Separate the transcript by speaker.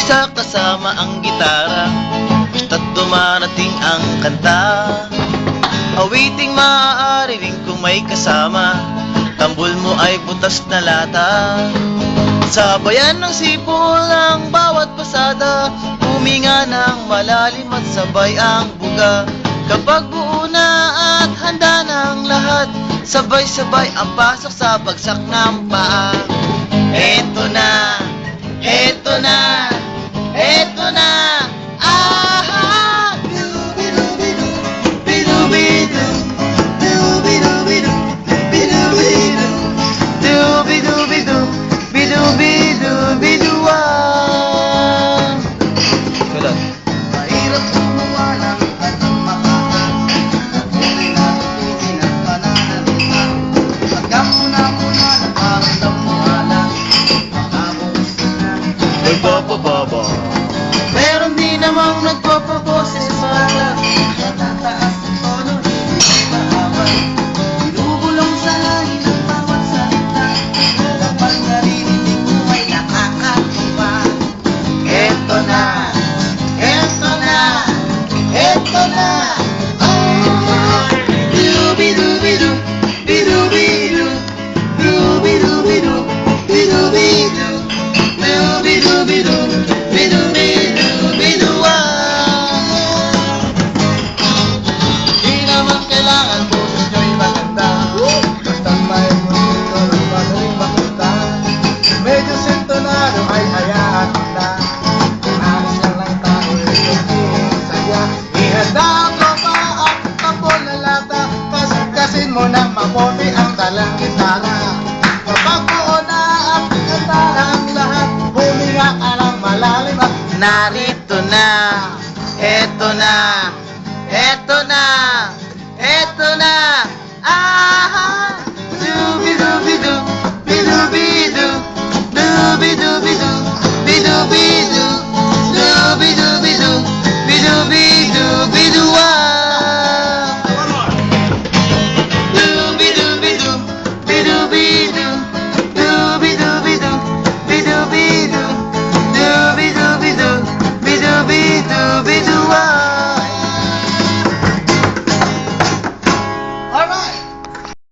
Speaker 1: isa kasama ang gitara, basta't dumarating ang kanta. Awiting maaari kung may kasama, tambol mo ay butas na lata. Sabayan ng sipol ang bawat pasada, huminga ng malalim at sabay ang buga. Kapag buo na at handa ng lahat, sabay-sabay ang pasok sa bagsak ng paa. Eto na, eto na, eto na. Aha! Bidu-bidu-bidu, bidu-bidu, bidu-bidu-bidu, bidu-bidu, bidu-bidu-bidu, bidu-bidu-bidu-ah. Sulat.
Speaker 2: Mahirap kumawalan at makakas, tunay na tutusin ang pananalita. Pagka muna-muna nakaramdam mo alas, makabos na
Speaker 1: Nagpapababa.
Speaker 2: meron din namang nagpapaboses para sa tataas ng tono, hindi maaway. Binubulong sa hangin ang bawat salita, kapag narinig mo ay nakakatuwa. Eto na, eto na, eto na. Oh, bidu-bidu-bidu, bidu-bidu, bidu-bidu-bidu, bidu-bidu, bidu-bidu-bidu, bidu-bidu-bidu-ah. Di naman kailangan boses nyo'y maganda, basta't may musiko ng madaling makunta. Medyo sintonado ay hayaan na, alis lang tayo yung saya. Ihanda ang tropa at tambol na lata, kasikasin mo ng mabuti ang dalang gitara. Kapag buo na at handa na ang lahat, huminga ka ng malalim at
Speaker 1: Narito na, eto na, eto